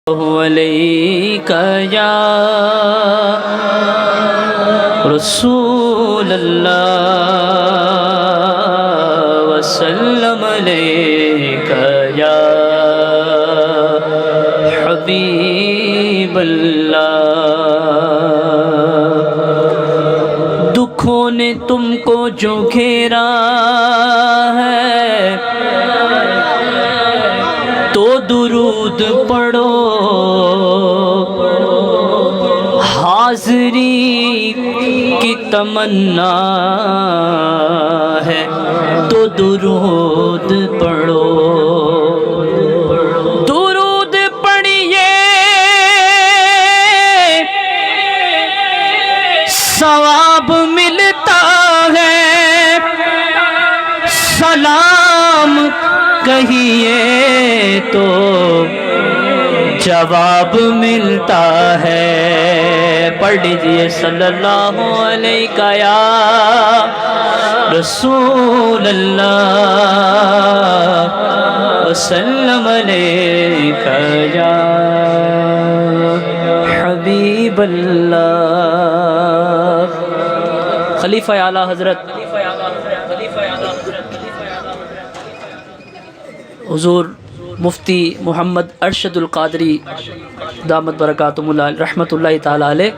علیک یا رسول اللہ وسلم علیک یا حبیب اللہ۔ دکھوں نے تم کو جو گھیرا ہے تو درود پڑھو، حاضری کی تمنا ہے تو درود پڑھو، درود پڑھیے ثواب ملتا ہے، سلام کہیے تو جواب ملتا ہے۔ پڑھ لیجئے صلی اللہ علیہ یا رسول اللہ وسلم علیک یا حبیب اللہ۔ خلیفہ اعلیٰ حضرت حضور مفتی محمد ارشد القادری دامت برکاتہم اللہ رحمۃ اللہ تعالیٰ علیہ،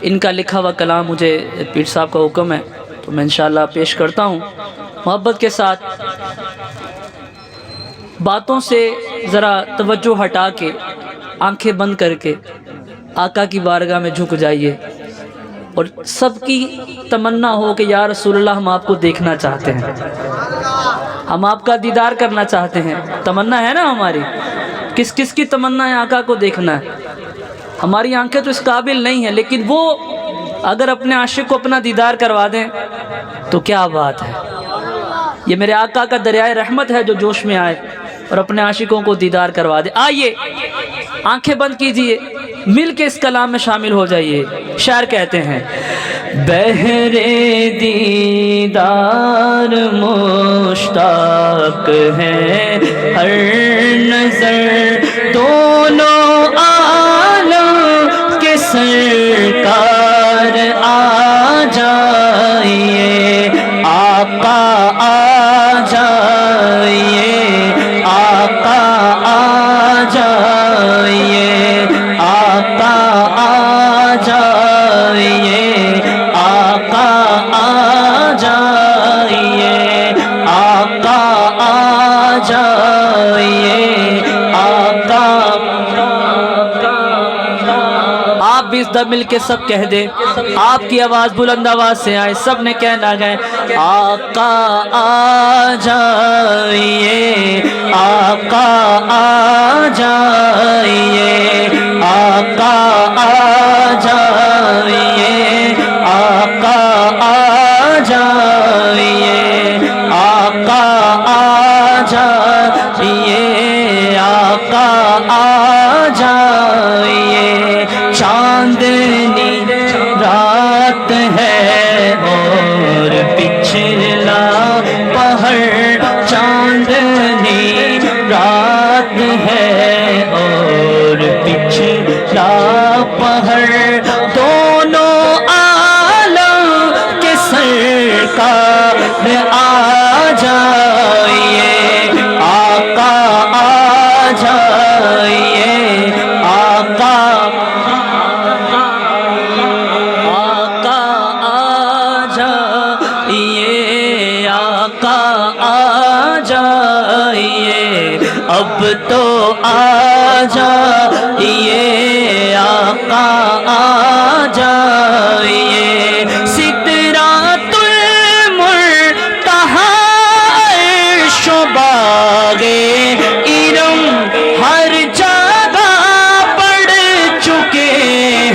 ان کا لکھا ہوا کلام مجھے پیر صاحب کا حکم ہے تو میں انشاءاللہ پیش کرتا ہوں محبت کے ساتھ۔ باتوں سے ذرا توجہ ہٹا کے آنکھیں بند کر کے آقا کی بارگاہ میں جھک جائیے اور سب کی تمنا ہو کہ یا رسول اللہ ہم آپ کو دیکھنا چاہتے ہیں، ہم آپ کا دیدار کرنا چاہتے ہیں۔ تمنا ہے نا ہماری، کس کس کی تمنا ہے آقا کو دیکھنا ہے؟ ہماری آنکھیں تو اس قابل نہیں ہیں، لیکن وہ اگر اپنے عاشق کو اپنا دیدار کروا دیں تو کیا بات ہے۔ یہ میرے آقا کا دریائے رحمت ہے جو جوش میں آئے اور اپنے عاشقوں کو دیدار کروا دے۔ آئیے آنکھیں بند کیجئے، مل کے اس کلام میں شامل ہو جائیے۔ شاعر کہتے ہیں بہرے دیدار مشتاق ہے ہر نظر، دونوں عالم کے سرکار آ جائیے، آقا آ جائیے، آقا آ جائیے، آقا آ جائیے، آقا آ جائیے، آقا آ جائیے، آقا۔ آپ بھی اس دم مل کے سب کہہ دیں، آپ کی آواز بلند آواز سے آئے، سب نے کہنا گئے آقا آ جائیے، آقا آ جائیے، آقا آ جائیے، آقا آ جائیے، آقا آ جائیے، آقا آ جائیے۔ چاندنی رات ہے اور پچھلا پہر، چاندنی رات ہے اور پچھلا پہر، دونوں عالم کے سرکار آ جائیے، آقا آ جائیے، آقا آقا آ جائیے، آقا آ جائیے، اب تو آ جائیے، آقا آ جائیے۔ سدرۃ المنتہا عرش و باغ ارم ہر جگہ پڑ چکے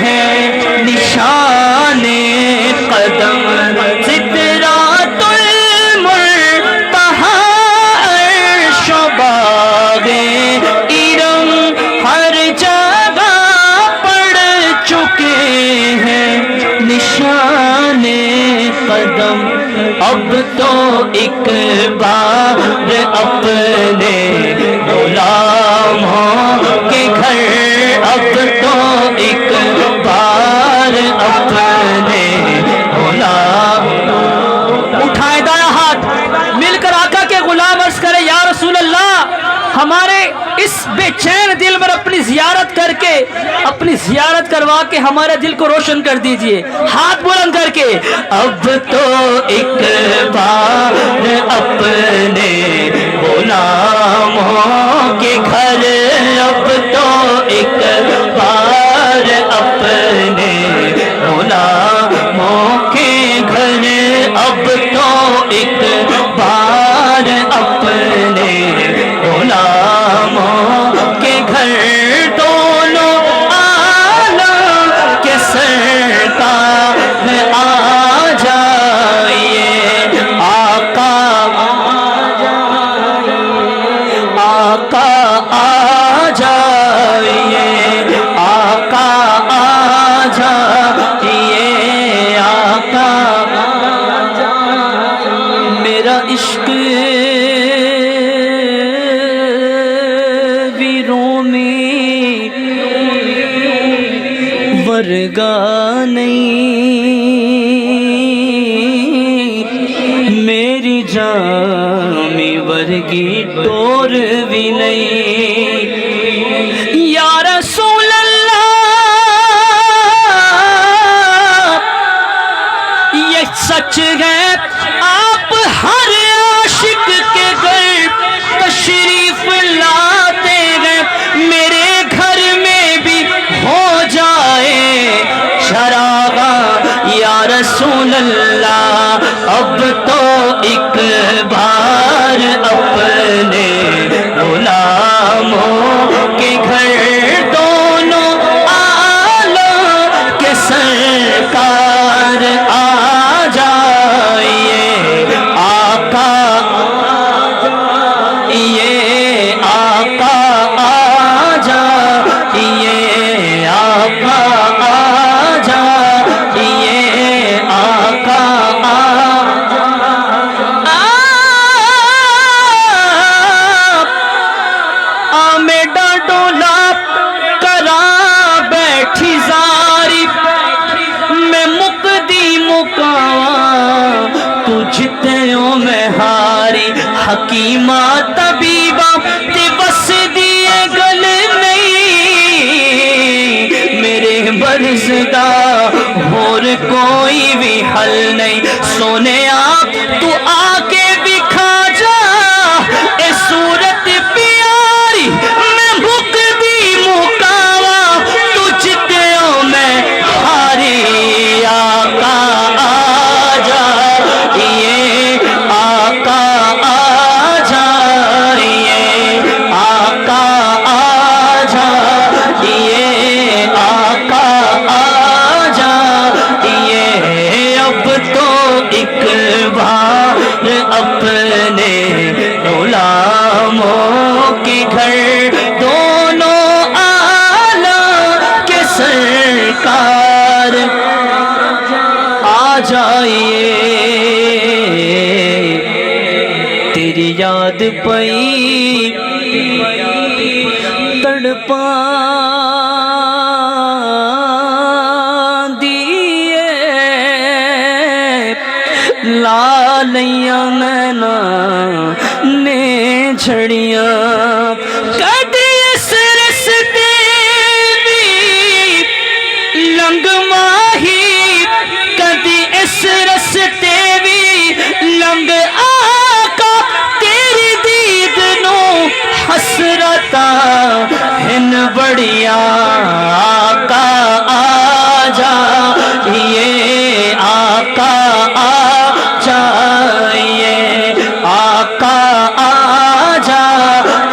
ہیں نشان قدم، سدرۃ المنتہا عرش و باغ ارم اب تو ایک بار اپنے غلام اٹھائے دایا ہاتھ مل کر آقا کے غلام عرض کرے یا رسول اللہ ہمارے اس بے چین دل میں اپنی زیارت کر کے اپنی زیارت کروا کے ہمارے دل کو روشن کر دیجئے ہاتھ بلند کر کے اب تو ایک بار اپنے غلاموں کے گھر اب تو ایک بار اپنے غلاموں کے گھر اب تو ایک بار اپنے غلاموں کے گھر دونوں عالم کے سرکار آ جائیے آقا آقا آ جائیے آقا آ جائیے آقا میرا عشق ویروں میں ورگا نہیں میری جان میں ورگی ٹور بھی نہیں یا رسول اللہ یہ سچ ہے آپ ہر عاشق کے گھر تشریف لاتے ہیں میرے گھر میں بھی ہو جائے چراغاں یا رسول اللہ اب تو ایک بار اپنے غلاموں کے گھر دونوں عالم کے سرکار آ جائیے آقا یہ آقا آ جائیے آقا آ جائیے آقا میں ڈولا کرا بیٹھی زاری میں مقدی مکاواں تجھتوں میں ہاری حکیمہ طبیبہ تے بس دیے گل نہیں میرے مرض دا اور کوئی بھی حل نہیں سونے آپ تو آ کے دکھا جا اے صورت پیاری میں مقدی مکاواں تجھتوں میں ہاری آقا آ جائیے آقا آ جائیے آقا آ جائیے آقا آ جائیے اب تو ایک بار اپنے غلاموں کے گھر دونوں عالم کے سرکار آ جائیے تیری یاد پئی تڑپا دیے لالیاں نینا نے جھڑیاں کدی اس رستے بھی لنگ ماہی کدی اس رستے بھی لنگ آقا تیری دید نو حسرتا ہن بڑیا آقا آ جائیے آقا آ جائیے آقا آ جائیے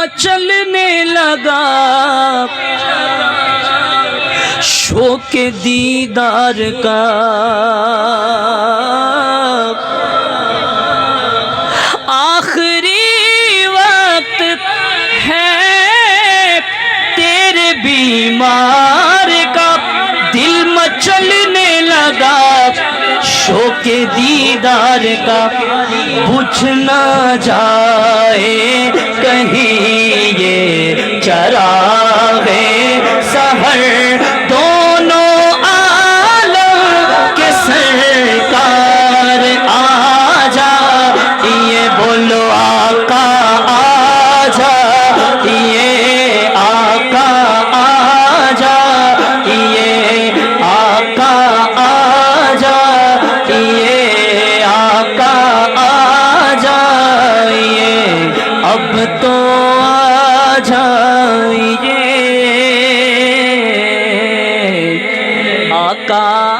مچلنے لگا شوق دیدار کا، آخری وقت ہے تیرے بیمار کا، دل مچلنے لگا شوق دیدار کا، بجھ نہ جائے کہیں یہ چراغ سحر، دونوں عالم کے سرکار آجا، یہ بولو آقا آجا، یہ آقا آجا، یہ آقا آجا، یہ آقا آجائیے، اب تو آجائیے آقا